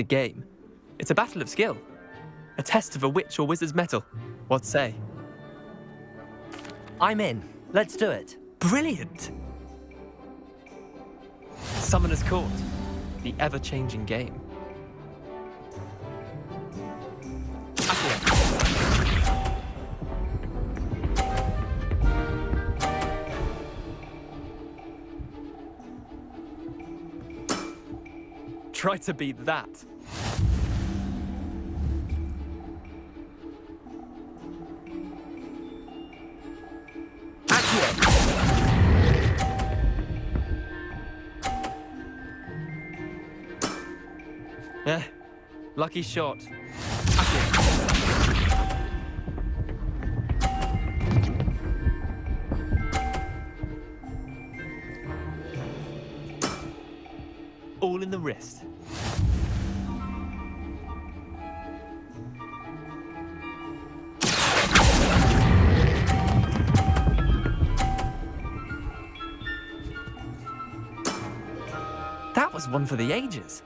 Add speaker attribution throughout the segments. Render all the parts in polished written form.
Speaker 1: The game. It's a battle of skill. A test of a witch or wizard's mettle. What say?
Speaker 2: I'm in. Let's do it.
Speaker 1: Brilliant! Summoner's Court. The ever-changing game. Try to beat that. Lucky shot. All in the wrist. That was one for the ages.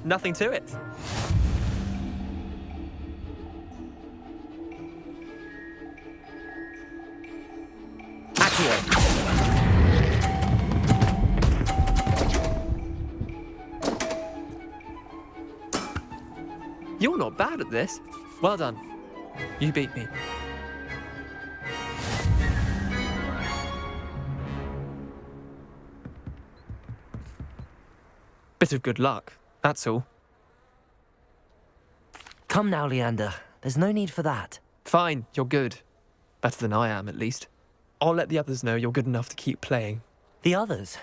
Speaker 1: Nothing to it. You're not bad at this. Well done. You beat me. Bit of good luck, that's all.
Speaker 2: Come now, Leander. There's no need for that.
Speaker 1: Fine, you're good. Better than I am, at least. I'll let the others know you're good enough to keep playing.
Speaker 2: The others?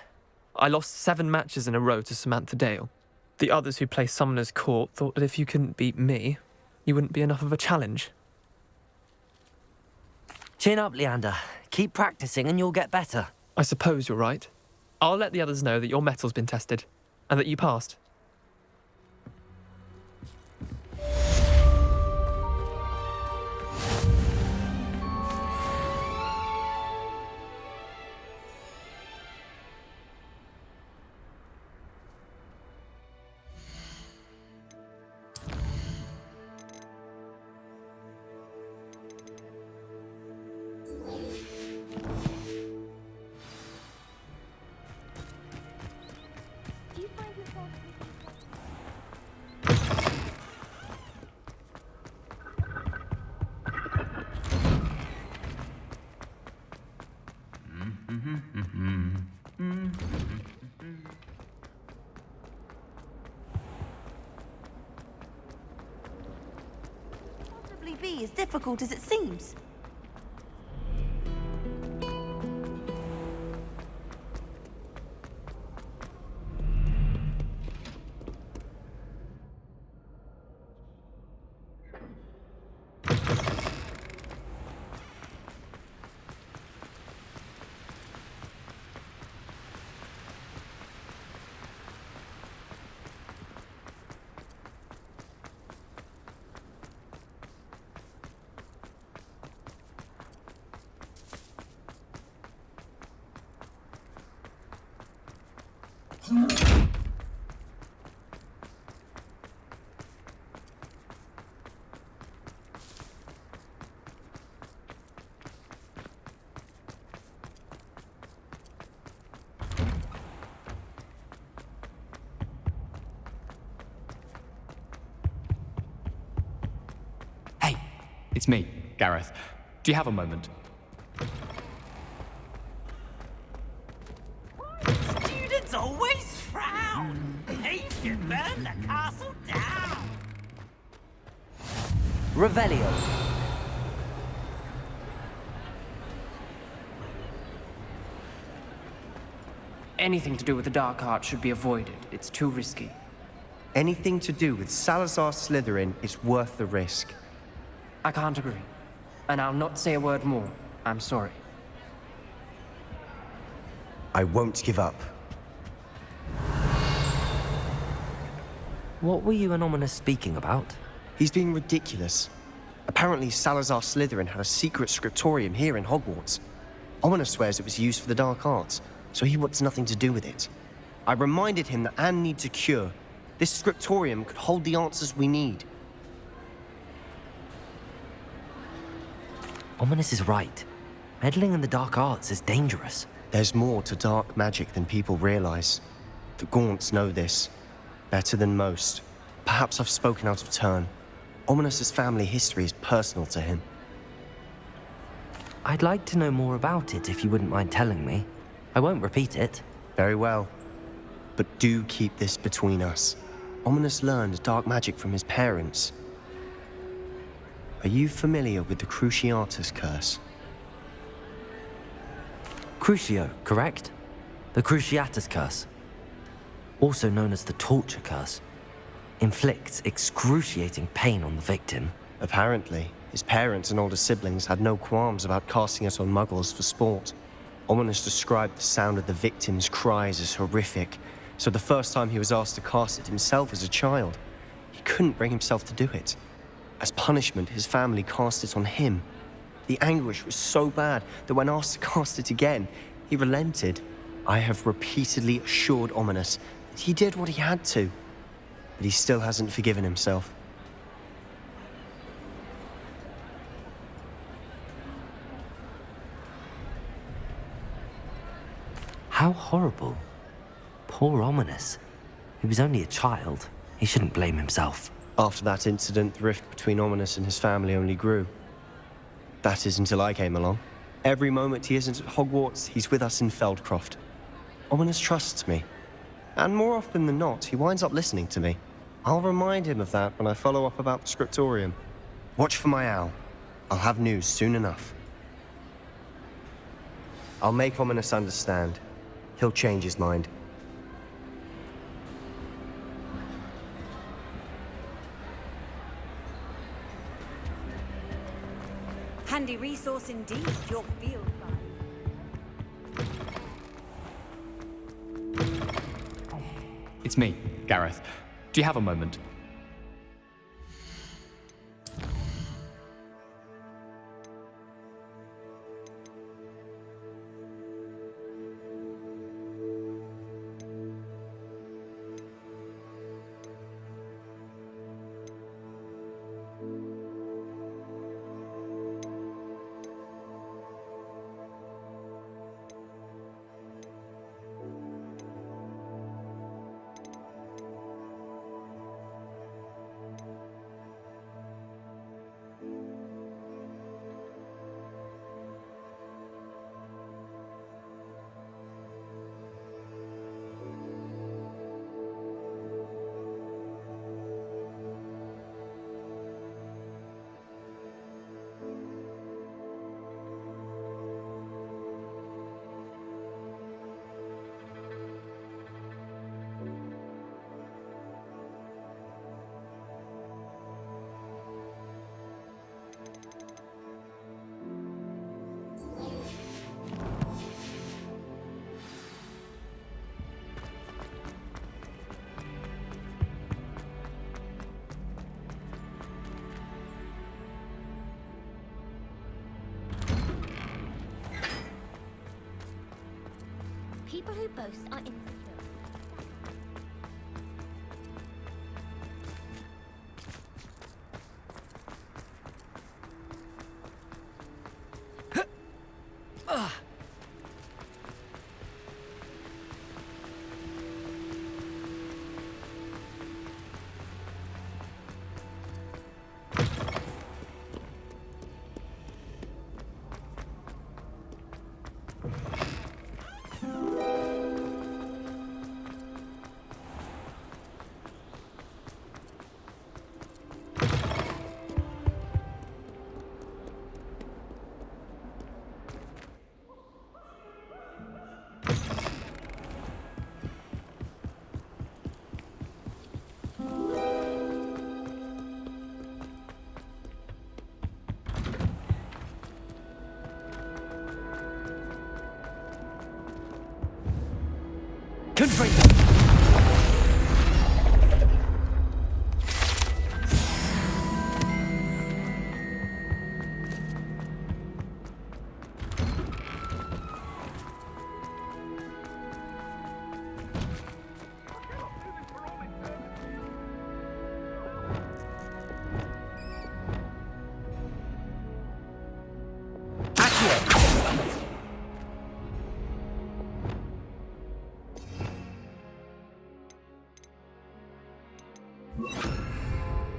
Speaker 1: I lost 7 matches in a row to Samantha Dale. The others who play Summoner's Court thought that if you couldn't beat me, you wouldn't be enough of a challenge.
Speaker 2: Chin up, Leander. Keep practicing and you'll get better.
Speaker 1: I suppose you're right. I'll let the others know that your metal's been tested, and that you passed.
Speaker 3: Possibly be as difficult as it seems.
Speaker 4: Hey, it's me, Gareth. Do you have a moment?
Speaker 5: Students always frown. Patient burn the castle down.
Speaker 2: Revelio.
Speaker 6: Anything to do with the dark art should be avoided. It's too risky.
Speaker 7: Anything to do with Salazar Slytherin is worth the risk.
Speaker 6: I can't agree. And I'll not say a word more. I'm sorry.
Speaker 7: I won't give up.
Speaker 2: What were you and Ominous speaking about?
Speaker 7: He's being ridiculous. Apparently, Salazar Slytherin had a secret scriptorium here in Hogwarts. Ominous swears it was used for the dark arts, so he wants nothing to do with it. I reminded him that Anne needs a cure. This scriptorium could hold the answers we need.
Speaker 2: Ominous is right. Meddling in the dark arts is dangerous.
Speaker 7: There's more to dark magic than people realize. The Gaunts know this. Better than most. Perhaps I've spoken out of turn. Ominous's family history is personal to him.
Speaker 2: I'd like to know more about it if you wouldn't mind telling me. I won't repeat it.
Speaker 7: Very well. But do keep this between us. Ominous learned dark magic from his parents. Are you familiar with the Cruciatus curse?
Speaker 2: Crucio, correct? The Cruciatus curse. Also known as the torture curse. Inflicts excruciating pain on the victim.
Speaker 7: Apparently, his parents and older siblings had no qualms about casting it on muggles for sport. Ominous described the sound of the victim's cries as horrific, so the first time he was asked to cast it himself as a child, he couldn't bring himself to do it. As punishment, his family cast it on him. The anguish was so bad that when asked to cast it again, he relented. I have repeatedly assured Ominous that he did what he had to, but he still hasn't forgiven himself.
Speaker 2: How horrible. Poor Ominous. He was only a child. He shouldn't blame himself.
Speaker 7: After that incident, the rift between Ominous and his family only grew. That is until I came along. Every moment he isn't at Hogwarts, he's with us in Feldcroft. Ominous trusts me. And more often than not, he winds up listening to me. I'll remind him of that when I follow up about the scriptorium. Watch for my owl. I'll have news soon enough. I'll make Ominous understand. He'll change his mind.
Speaker 3: Handy resource indeed, your field guide.
Speaker 4: It's me, Gareth. Do you have a moment?
Speaker 8: People who boast are insecure.
Speaker 2: Confront them!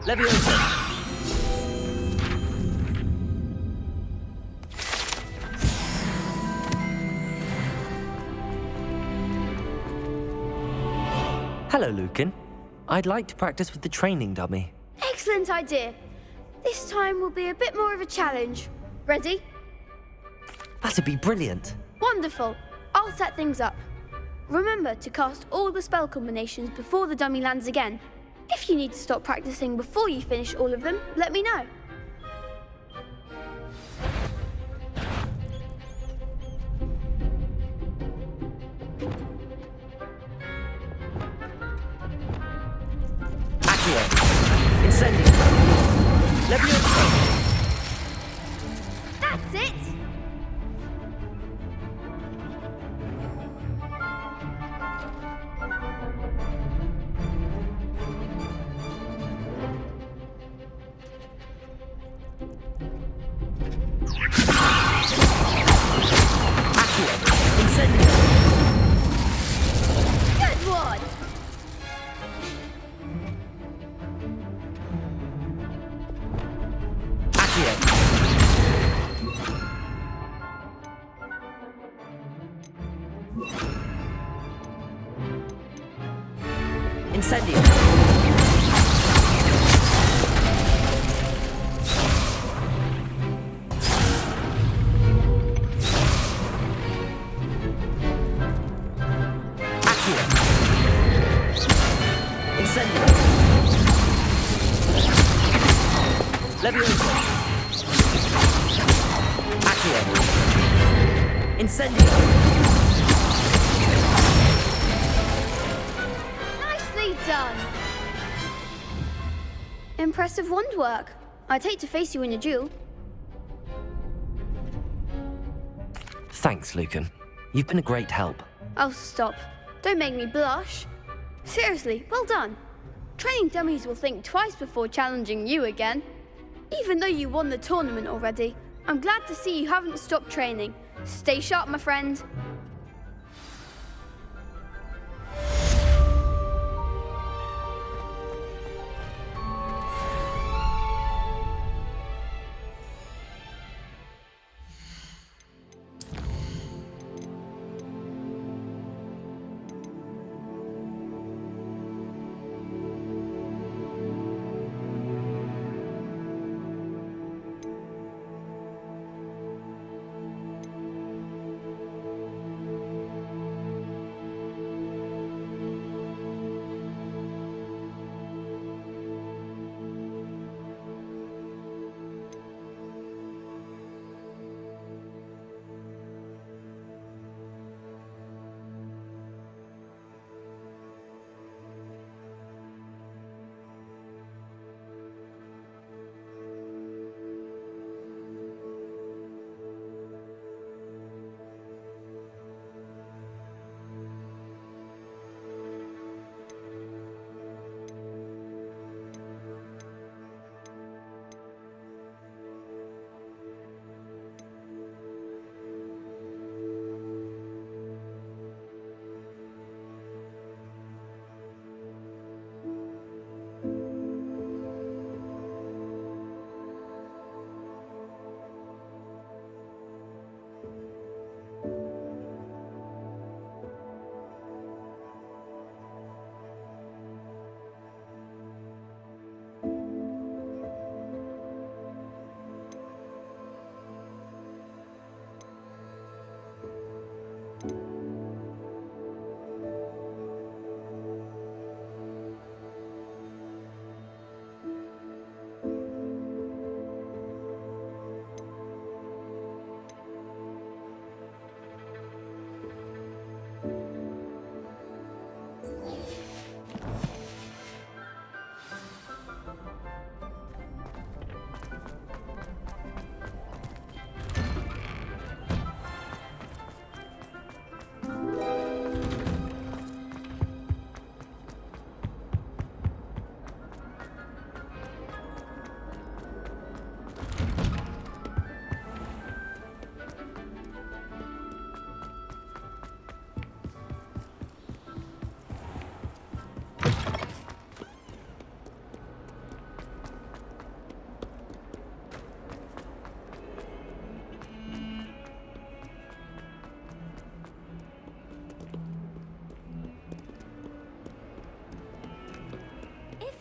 Speaker 2: Leviosa! Hello, Lucan. I'd like to practice with the training dummy.
Speaker 9: Excellent idea. This time will be a bit more of a challenge. Ready?
Speaker 2: That'd be brilliant.
Speaker 9: Wonderful. I'll set things up. Remember to cast all the spell combinations before the dummy lands again. If you need to stop practicing before you finish all of them, let me know.
Speaker 2: Incendio! Leviosa!
Speaker 9: That's it!
Speaker 2: Incendio!
Speaker 9: Good one!
Speaker 2: Incendio! Incendio! Leviosa! Accio! Incendio!
Speaker 9: Nicely done! Impressive wand work. I'd hate to face you in a duel.
Speaker 2: Thanks, Lucan. You've been a great help.
Speaker 9: Oh, stop. Don't make me blush. Seriously, well done. Training dummies will think twice before challenging you again. Even though you won the tournament already, I'm glad to see you haven't stopped training. Stay sharp, my friend.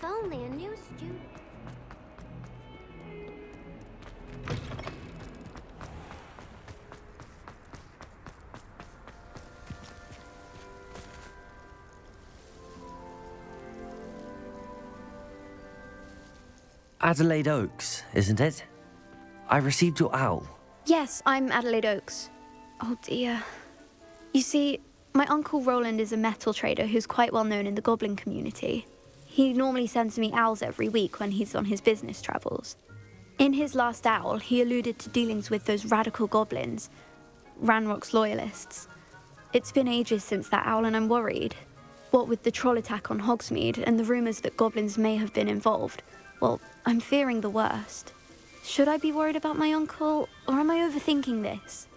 Speaker 8: only a new student.
Speaker 2: Adelaide Oaks, isn't it? I received your owl.
Speaker 9: Yes, I'm Adelaide Oaks. Oh dear. You see, my Uncle Roland is a metal trader who's quite well known in the goblin community. He normally sends me owls every week when he's on his business travels. In his last owl, he alluded to dealings with those radical goblins, Ranrock's loyalists. It's been ages since that owl and I'm worried. What with the troll attack on Hogsmeade and the rumours that goblins may have been involved, well, I'm fearing the worst. Should I be worried about my uncle, or am I overthinking this?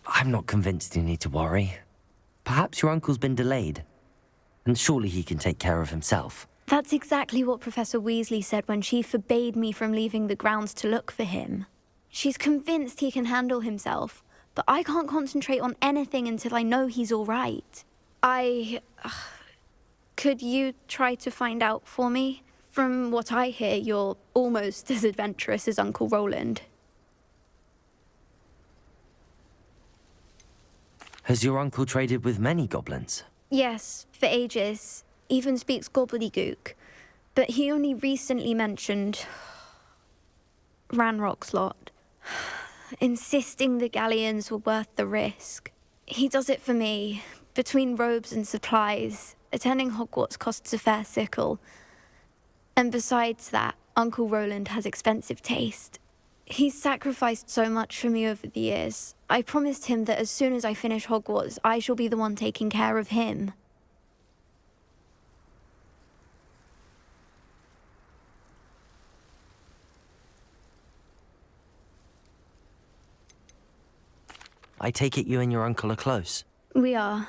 Speaker 2: I'm not convinced you need to worry. Perhaps your uncle's been delayed, and surely he can take care of himself.
Speaker 9: That's exactly what Professor Weasley said when she forbade me from leaving the grounds to look for him. She's convinced he can handle himself, but I can't concentrate on anything until I know he's all right. Could you try to find out for me? From what I hear, you're almost as adventurous as Uncle Roland.
Speaker 2: Has your uncle traded with many goblins?
Speaker 9: Yes, for ages. Even speaks gobbledygook. But he only recently mentioned Ranrock's lot, insisting the galleons were worth the risk. He does it for me. Between robes and supplies, attending Hogwarts costs a fair sickle. And besides that, Uncle Roland has expensive taste. He's sacrificed so much for me over the years. I promised him that as soon as I finish Hogwarts, I shall be the one taking care of him.
Speaker 2: I take it you and your uncle are close.
Speaker 9: We are.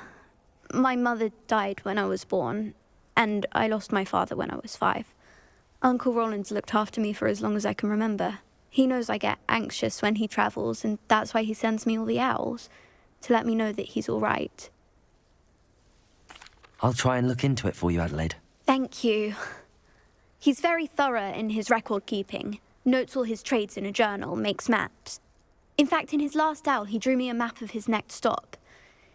Speaker 9: My mother died when I was born, and I lost my father when I was 5. Uncle Roland's looked after me for as long as I can remember. He knows I get anxious when he travels, and that's why he sends me all the owls, to let me know that he's all right.
Speaker 2: I'll try and look into it for you, Adelaide.
Speaker 9: Thank you. He's very thorough in his record keeping, notes all his trades in a journal, makes maps. In fact, in his last owl, he drew me a map of his next stop.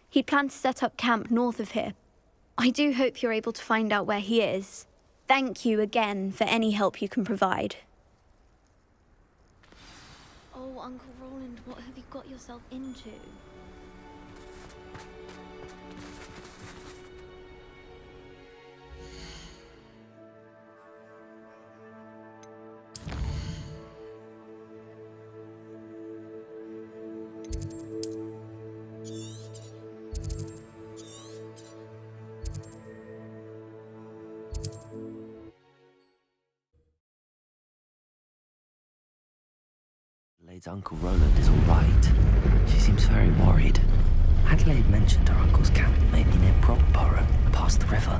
Speaker 9: He'd planned to set up camp north of here. I do hope you're able to find out where he is. Thank you again for any help you can provide. Oh, Uncle Roland, what have you got yourself into?
Speaker 2: Adelaide's Uncle Roland is all right. She seems very worried. Adelaide mentioned her uncle's camp may be near Brockborough, past the river.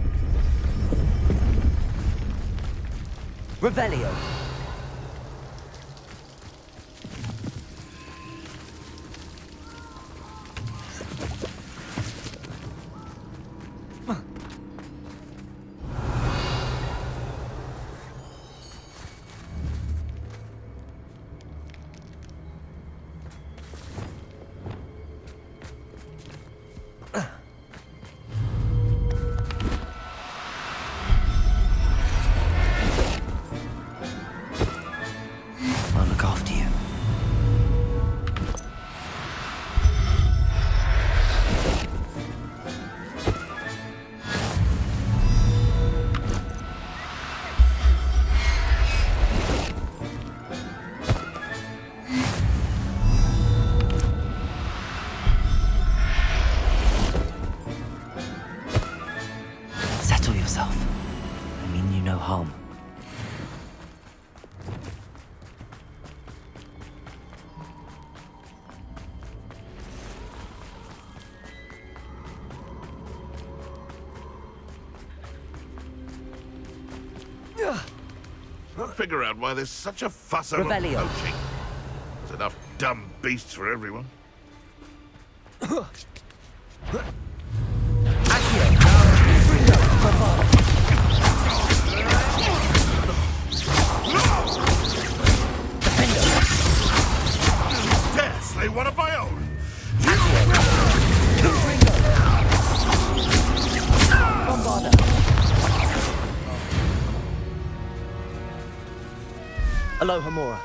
Speaker 2: Revelio!
Speaker 10: figure out why there's such a fuss over
Speaker 2: Revelio.
Speaker 10: poaching. There's enough dumb beasts for everyone. Dare slay one of my own!
Speaker 7: Aloha Mora.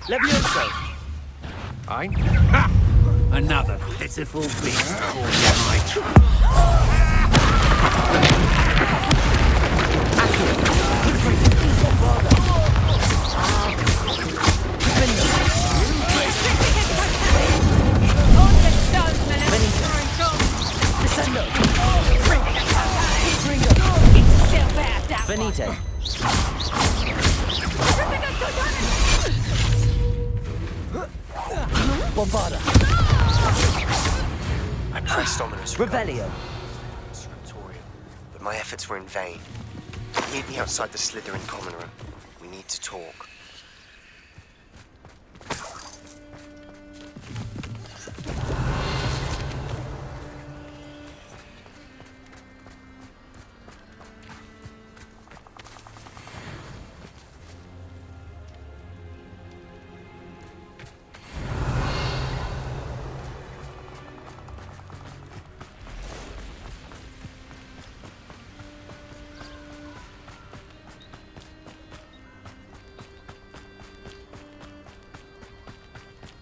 Speaker 7: Levioso.
Speaker 10: Fine. Ha! Another pitiful beast caught my trail.
Speaker 2: Benite. Bombarda.
Speaker 7: I pressed Ominous.
Speaker 2: Revelio.
Speaker 7: Scriptorium, but my efforts were in vain. Meet me outside the Slytherin common room. We need to talk.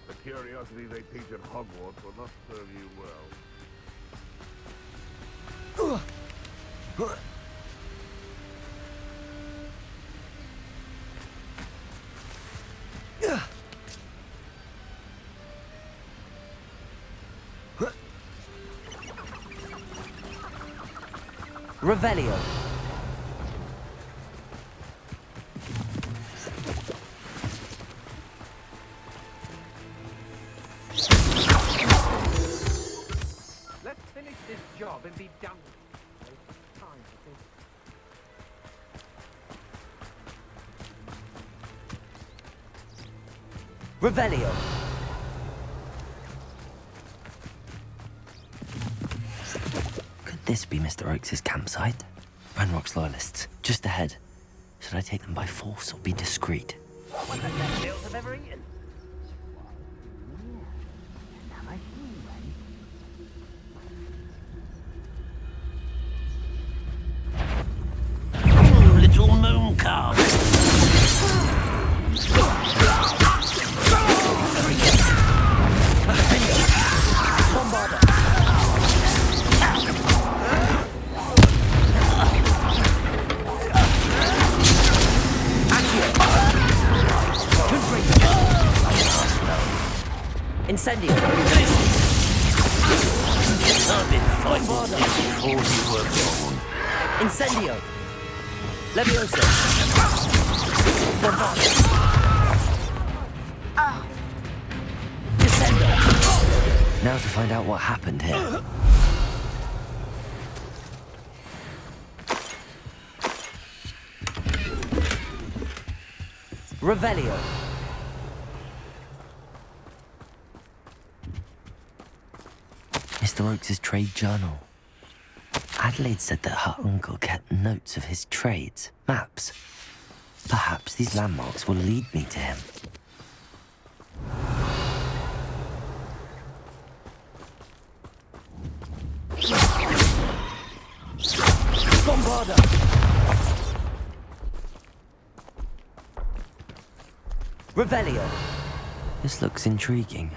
Speaker 10: The curiosity they teach at Hogwarts will not serve you well.
Speaker 2: Revelio.
Speaker 5: Let's finish this job and be done with it. Waste time with this.
Speaker 2: Revelio. Could this be Mr. Oakes' campsite? Renrock's loyalists, just ahead. Should I take them by force or be discreet?
Speaker 5: One of the best meals I've ever eaten. Little moon calf.
Speaker 2: Incendio.
Speaker 5: I've been fighting before you were born.
Speaker 2: Incendio. Levioso. Bombarda. Descendo. Now to find out what happened here. Revelio. Mr. Oakes' trade journal. Adelaide said that her uncle kept notes of his trades, maps. Perhaps these landmarks will lead me to him. Bombarda! Revelio. This looks intriguing.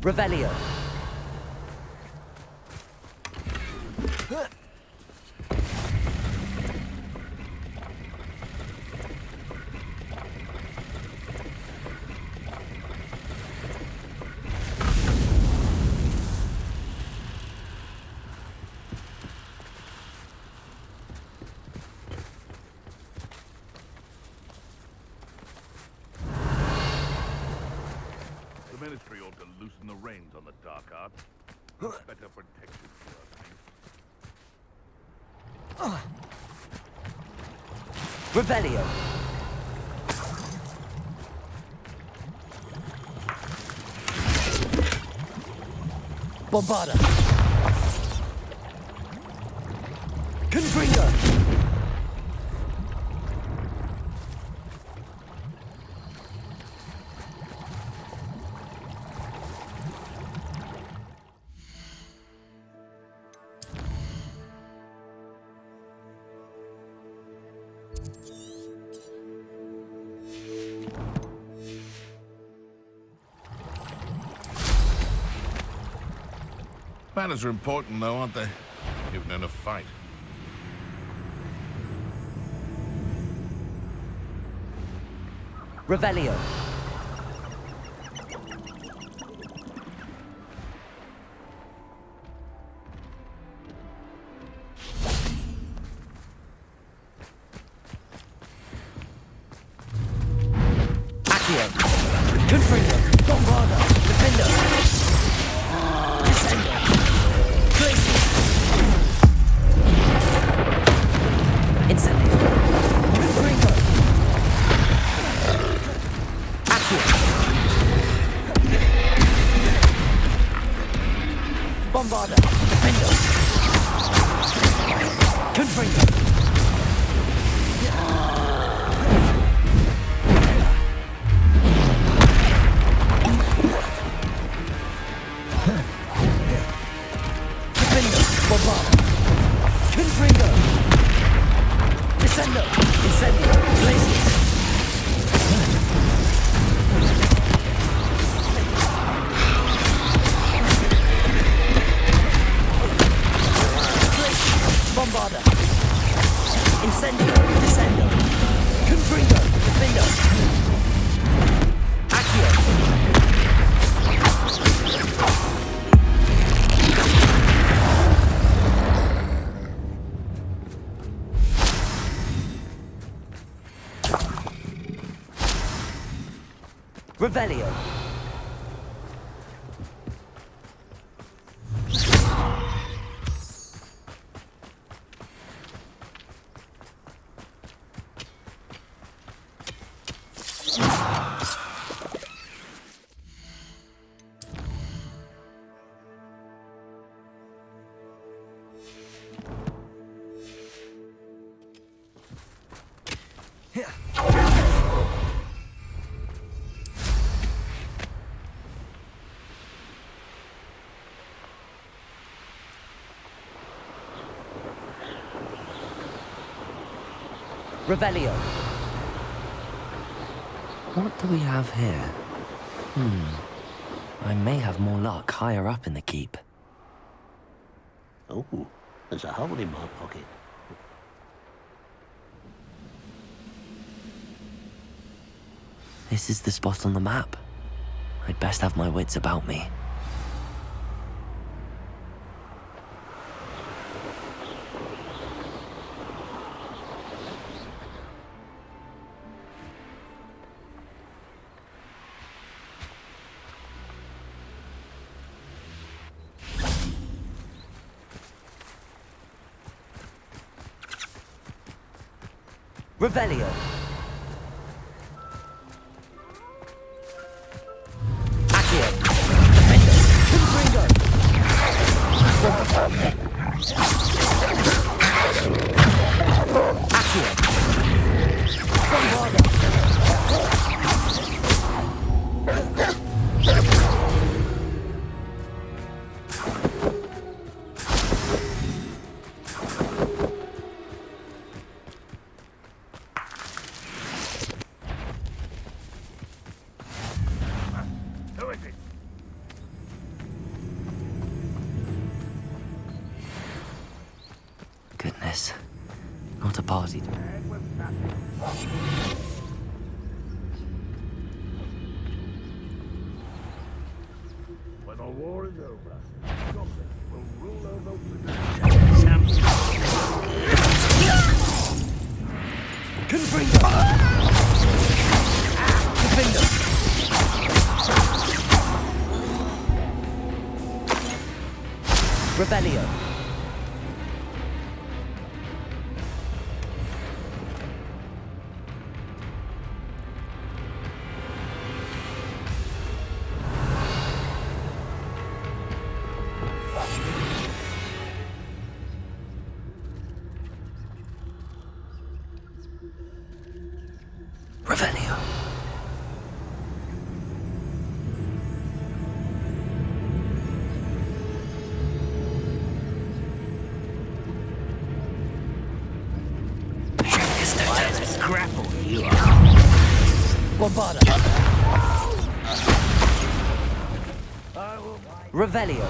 Speaker 2: Revelio.
Speaker 10: The Ministry ought to loosen the reins on the dark arts. Better protection for us.
Speaker 2: Revelio. Bombarda. Confringo.
Speaker 10: Manners are important, though, aren't they? Even in a fight.
Speaker 2: Revelio. Accio. Confringo. Bombarda. Defender. Descender. Glacier. Incendio. Confringo. Accio. Bombarda. Defender. Confringo. Defender. Bombarda. Confringo. Descendo. Incendio. Glaciers. Bombarda. Incendio. Descendo. Confringo. Defender. Accio. Revelio. Revelio. What do we have here? I may have more luck higher up in the keep.
Speaker 11: Oh, there's a hole in my pocket.
Speaker 2: This is the spot on the map. I'd best have my wits about me. Revelio. Accio. Defender. Confringo. Accio. Bombarda. this. Not a party.
Speaker 10: When the war is over, Scotland will rule over
Speaker 2: Revelio. Revelio.
Speaker 11: Grapple, you are.
Speaker 2: Bombarda. Revelio.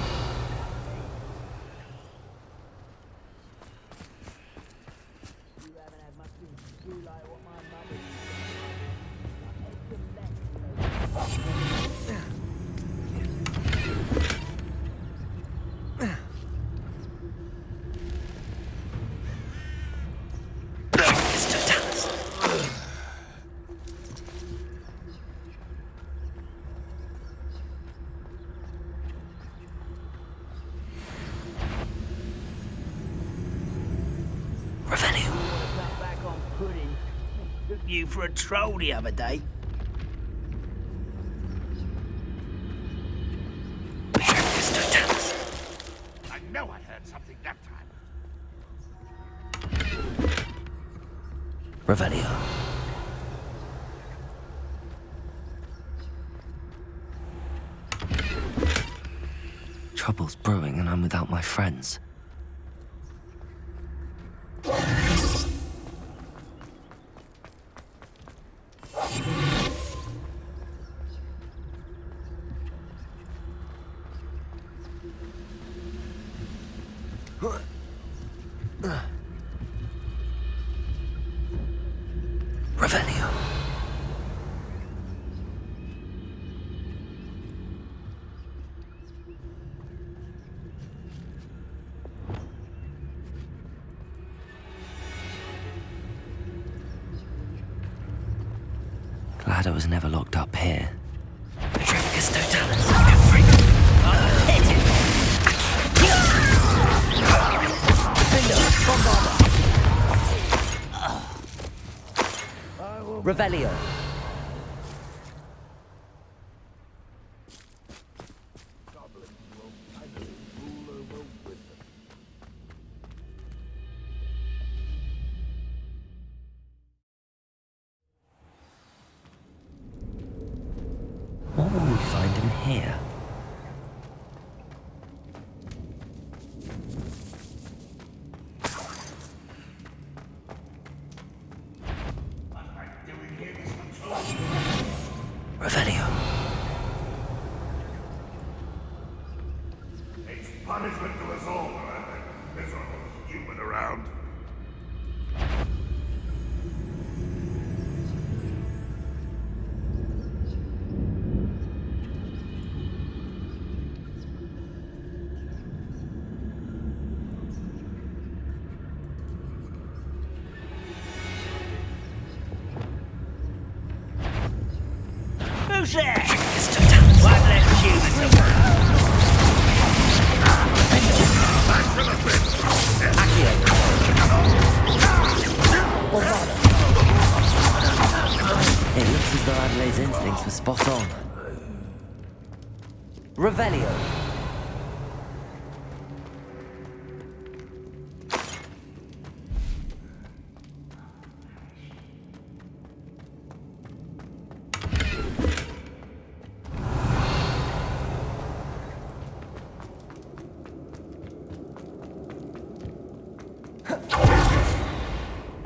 Speaker 11: You for a troll the other day.
Speaker 10: I know I heard something that time.
Speaker 2: Revelio. Trouble's brewing and I'm without my friends. Revelio. Glad I was never locked up here. Revelio. What will we find in here? Revelio.
Speaker 10: It's punishment to us all, miserable human around.
Speaker 11: Who's there? One less human to
Speaker 2: It looks as though Adelaide's instincts were spot on. Revelio.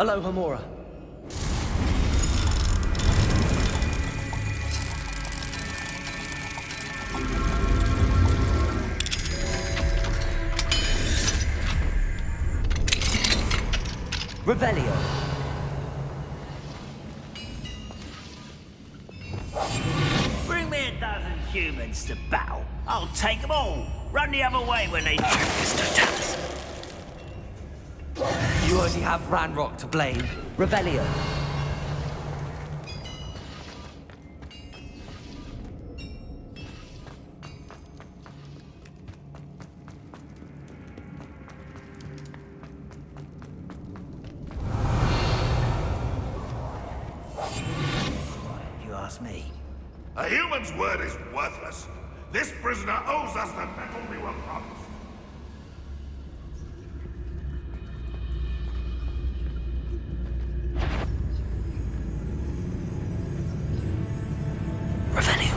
Speaker 2: Aloha Mora. Revelio.
Speaker 11: Bring me a dozen humans to battle. I'll take them all. Run the other way when they...
Speaker 2: You only have Ranrock to blame. Revelio.
Speaker 11: If you ask me.
Speaker 10: A human's word is worthless. This prisoner owes us the metal we were promised.
Speaker 2: Revelio.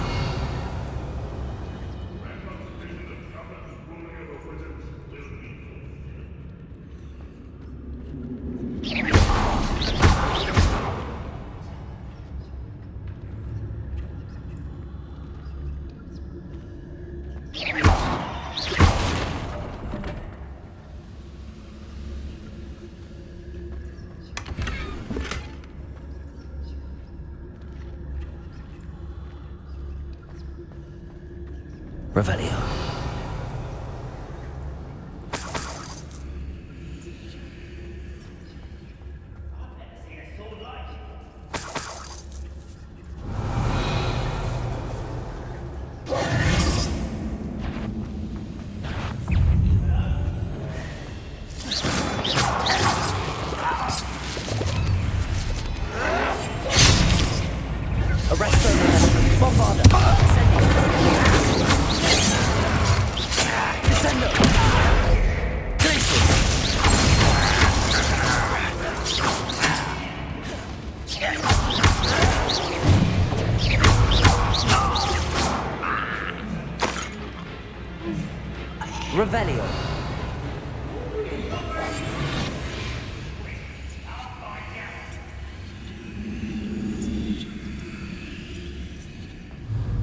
Speaker 2: Revelio. Arresto. Bombarda. Descendo. Revelio.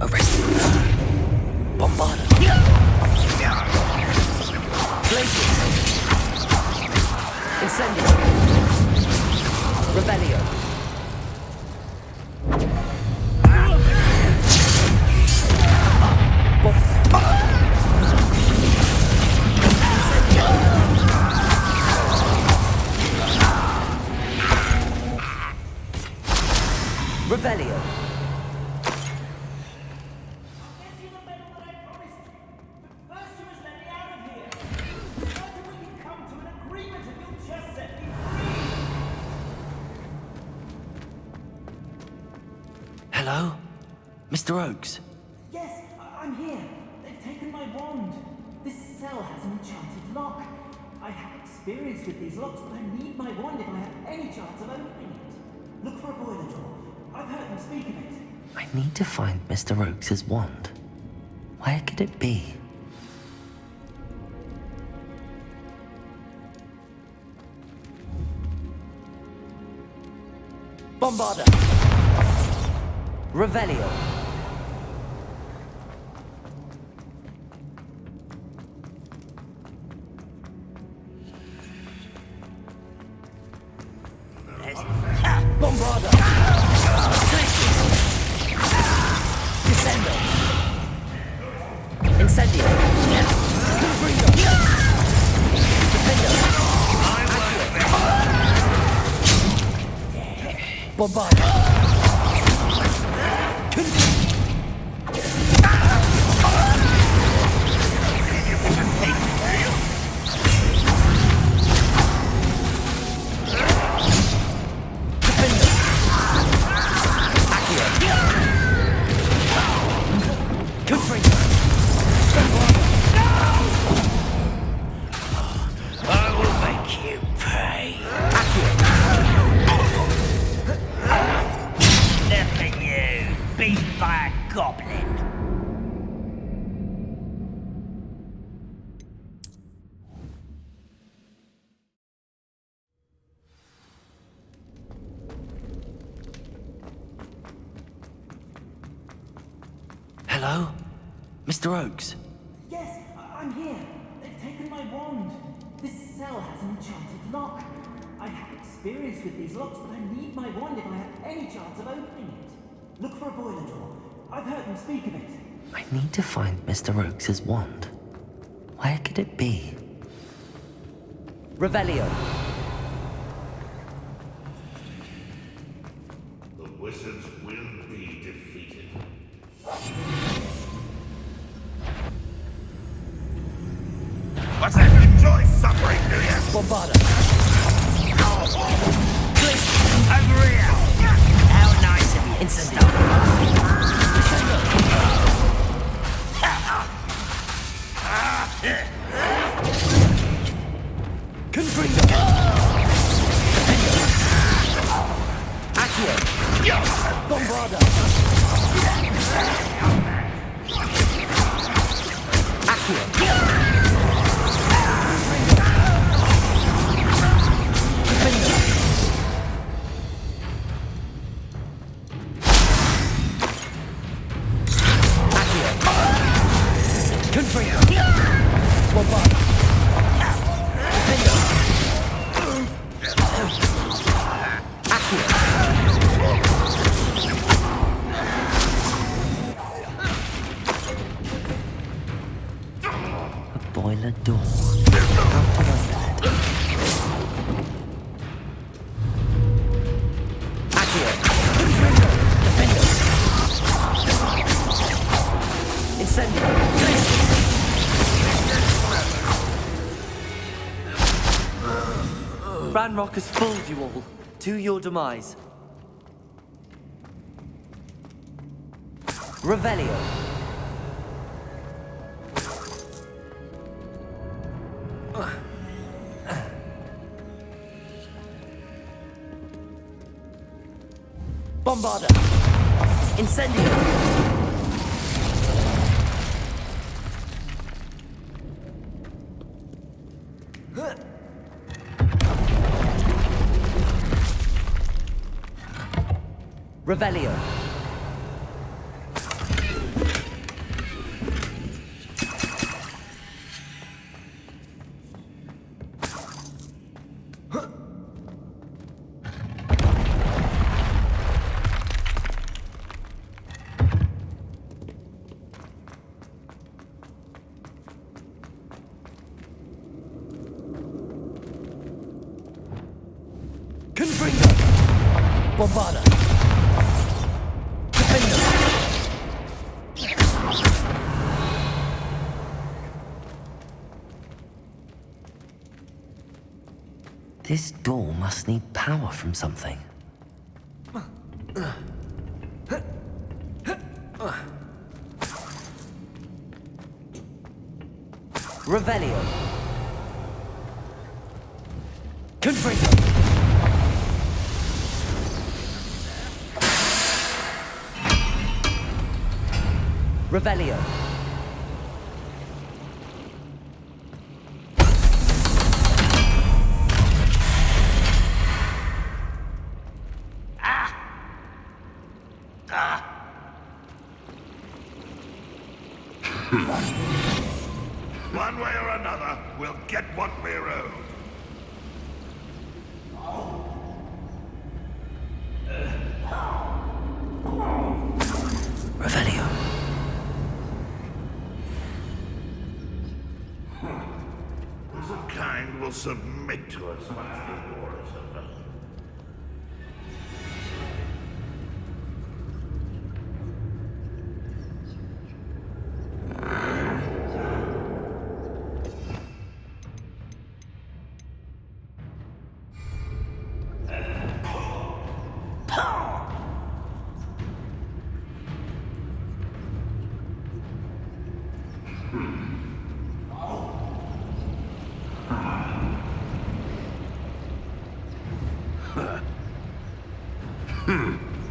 Speaker 2: Arrested. Bombarda. Blazing. Incendio. Revelio. Revelio. Hello? Mr. Oakes?
Speaker 12: Yes, I'm here. They've taken my wand. This cell has an enchanted lock. I have experience with these locks, but I need my wand if I have any chance of opening it. Look for a boiler door. I've heard them speak of it.
Speaker 2: I need to find Mr. Oakes' wand. Where could it be? Bombarda. Revelio. Bombarda. Descendo. Incendio. Confringo. Defendo. Bombarda.
Speaker 11: I will make you pay. Look at you, beat by a goblin.
Speaker 2: Hello? Mr. Oakes?
Speaker 12: Yes, I'm here. They've taken my wand. This cell has an enchanted lock. I have experience with these locks, but I need my wand if I have any chance of opening it. Look for a boiler door. I've heard them speak of it.
Speaker 2: I need to find Mr. Oakes' wand. Where could it be? Revelio.
Speaker 10: The wizards will be defeated. What's that? Enjoy suffering, do you?
Speaker 2: Bombarda.
Speaker 11: Over here! How nice of you.
Speaker 2: Incendio. Confringo. Accio. Bombarda. Accio. Boiler door. Accio. Defender. Incendio. Ranrock has fooled you all. To your demise. Revelio. Bombarda. Incendio. Revelio. Confringo. Bombarda. This door must need power from something. Revelio. Confringo. Revelio.
Speaker 10: One way or another, we'll get what we're owed.
Speaker 2: Revelio.
Speaker 10: The kind will submit to us once the war is over.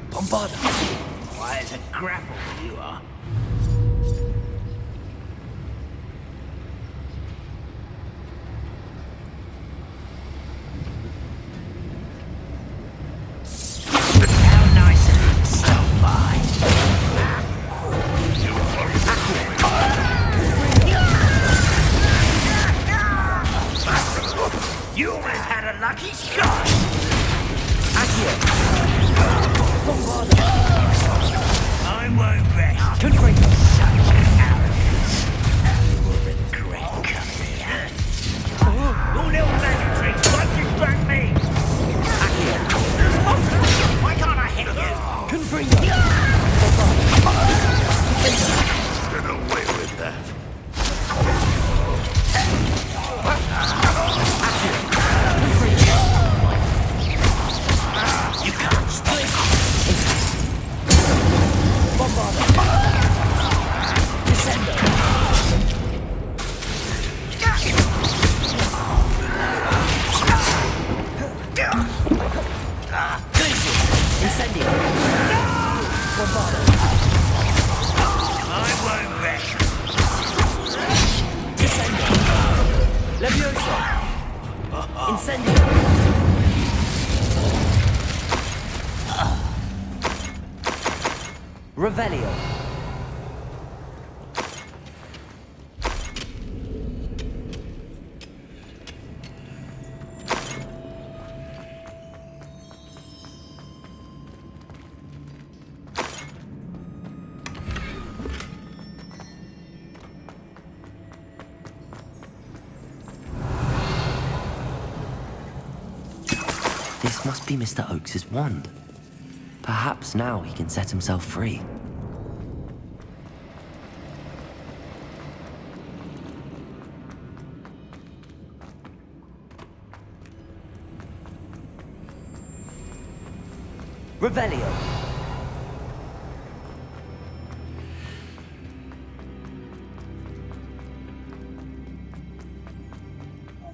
Speaker 2: Bombarda.
Speaker 11: Why, it's a grapple you are. How nice of you to stop by. You always had a lucky shot! I won't rest.
Speaker 2: Confringo.
Speaker 11: Such arrogance. You will regret coming here. Your little magic tricks won't distract me! Why can't I hit you?
Speaker 2: Confringo.
Speaker 10: Get away with that.
Speaker 11: You can't stop it.
Speaker 2: Incendio.
Speaker 11: I won't rest.
Speaker 2: Levioso. Incendio. Revelio. This must be Mr. Oakes's wand. Perhaps now he can set himself free. Revelio.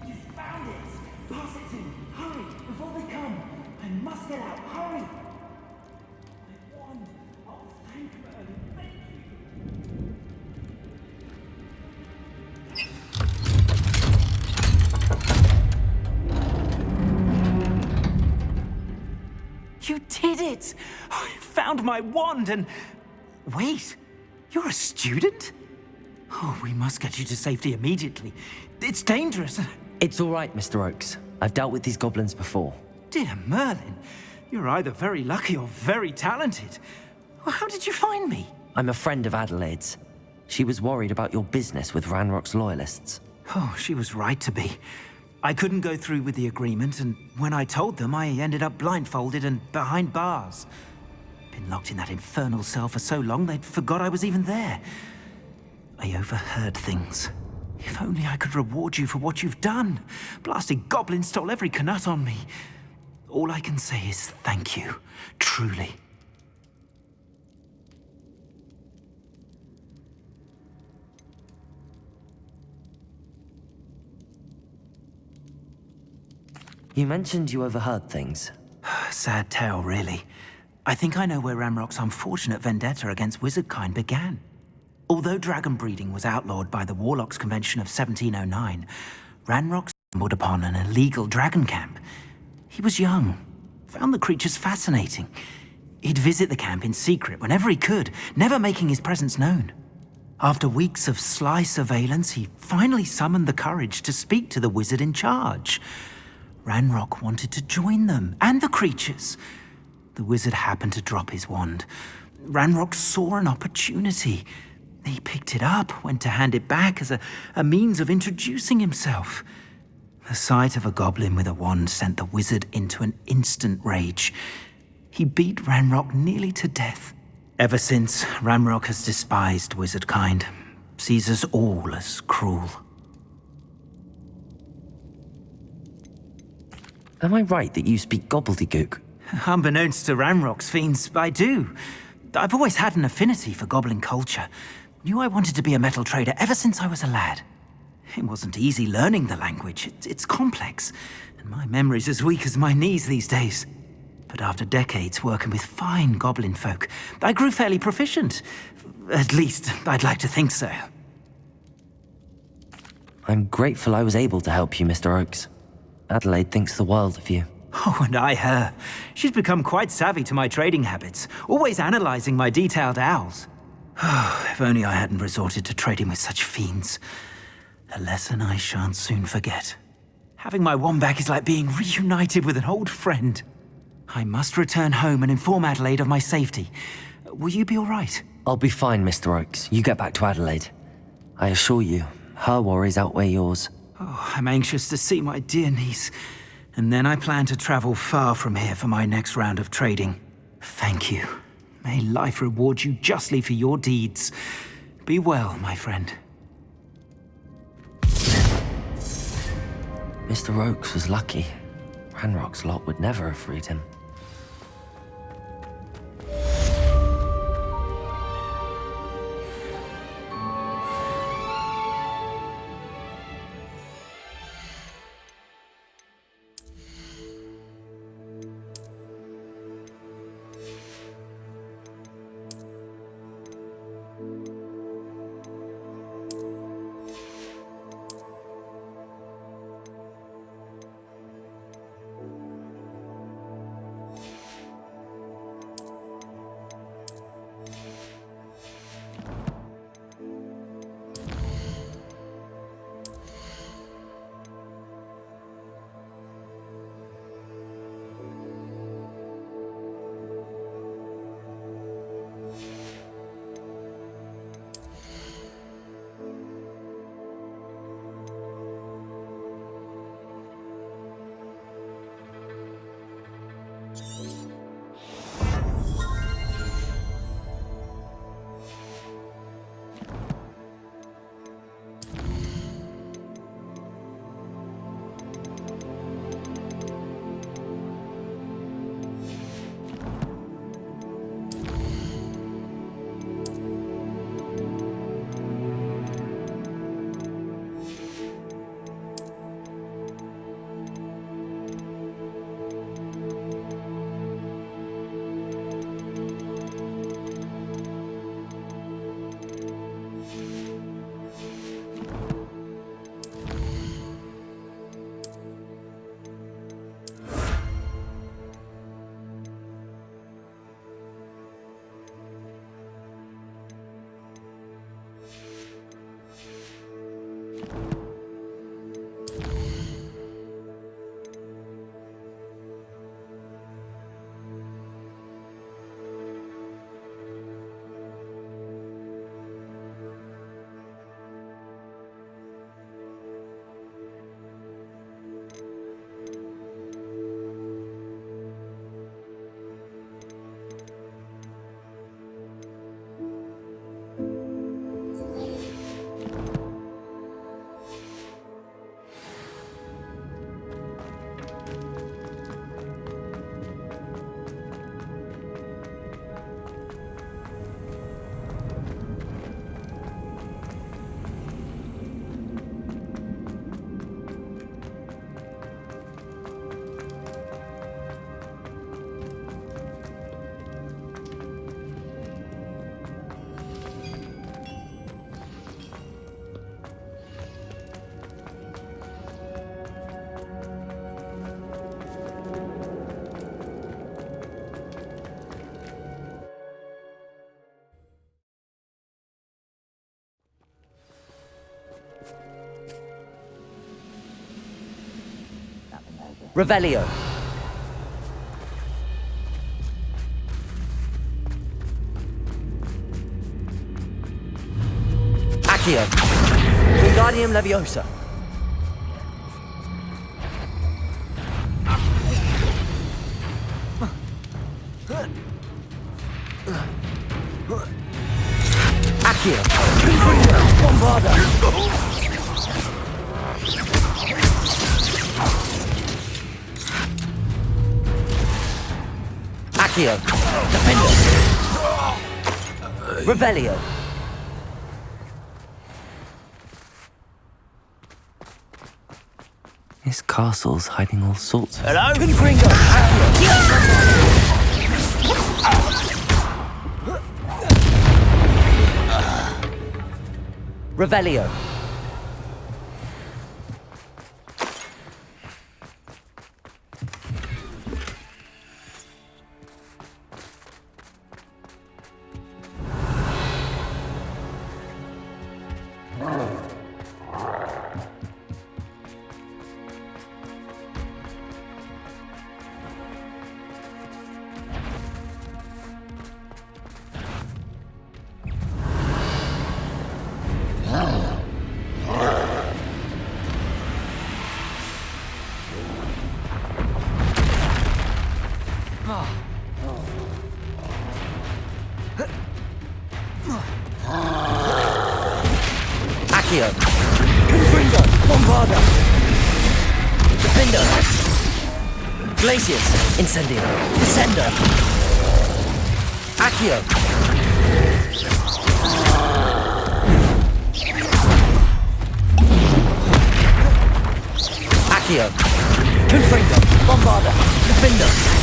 Speaker 12: You found it! Pass it to me! Hurry! Before they come! I must get out! Hurry! My wand! Oh, thank Merlin! Thank you! You did it! I found my wand and... Wait, you're a student? Oh, we must get you to safety immediately. It's dangerous.
Speaker 2: It's all right, Mr. Oakes. I've dealt with these goblins before.
Speaker 12: Dear Merlin, you're either very lucky or very talented. Well, how did you find me?
Speaker 2: I'm a friend of Adelaide's. She was worried about your business with Ranrock's loyalists.
Speaker 12: Oh, she was right to be. I couldn't go through with the agreement, and when I told them, I ended up blindfolded and behind bars. Been locked in that infernal cell for so long, they'd forgot I was even there. I overheard things. If only I could reward you for what you've done. Blasted goblins stole every Knut on me. All I can say is thank you, truly.
Speaker 2: You mentioned you overheard things.
Speaker 12: Sad tale, really. I think I know where Ranrock's unfortunate vendetta against wizardkind began. Although dragon breeding was outlawed by the Warlocks Convention of 1709, Ranrock stumbled upon an illegal dragon camp. He was young, found the creatures fascinating. He'd visit the camp in secret whenever he could, never making his presence known. After weeks of sly surveillance, he finally summoned the courage to speak to the wizard in charge. Ranrock wanted to join them, and the creatures. The wizard happened to drop his wand. Ranrock saw an opportunity. He picked it up, went to hand it back as a means of introducing himself. The sight of a goblin with a wand sent the wizard into an instant rage. He beat Ranrock nearly to death. Ever since, Ranrock has despised wizardkind, sees us all as cruel.
Speaker 2: Am I right that you speak gobbledygook?
Speaker 12: Unbeknownst to Ranrock's fiends, I do. I've always had an affinity for goblin culture. Knew I wanted to be a metal trader ever since I was a lad. It wasn't easy learning the language. It's complex, and my memory's as weak as my knees these days. But after decades working with fine goblin folk, I grew fairly proficient. At least, I'd like to think so.
Speaker 2: I'm grateful I was able to help you, Mr. Oakes. Adelaide thinks the world of you.
Speaker 12: Oh, and I her. She's become quite savvy to my trading habits, always analyzing my detailed owls. Oh, if only I hadn't resorted to trading with such fiends. A lesson I shan't soon forget. Having my wand back is like being reunited with an old friend. I must return home and inform Adelaide of my safety. Will you be all right?
Speaker 2: I'll be fine, Mr. Oakes. You get back to Adelaide. I assure you, her worries outweigh yours.
Speaker 12: Oh, I'm anxious to see my dear niece. And then I plan to travel far from here for my next round of trading. Thank you. May life reward you justly for your deeds. Be well, my friend.
Speaker 2: Mr. Oakes was lucky. Ranrock's lot would never have freed him. Revelio. Accio. Wingardium Leviosa. Accio. Bombarda. Accio. Defender. Revelio. This castle's hiding all sorts of...
Speaker 11: Hello?
Speaker 2: Confringo! Revelio. Accio. Confringo. Bombarda. Defender. Glacius. Incendio. Descender. Accio. Accio. Confringo. Bombarda. Defender.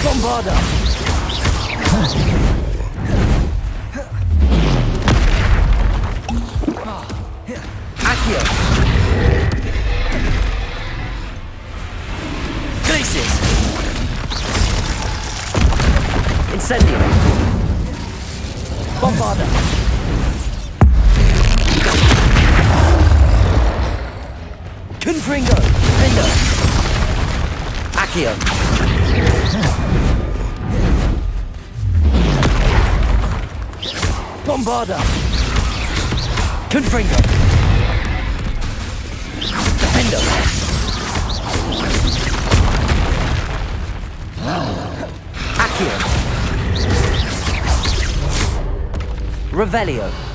Speaker 2: Bombarda! Accio! Glacius! Incendio! Bombarda! Confringo! Defender! Accio! Bombarda! Confringo! Defender! Accio! Revelio!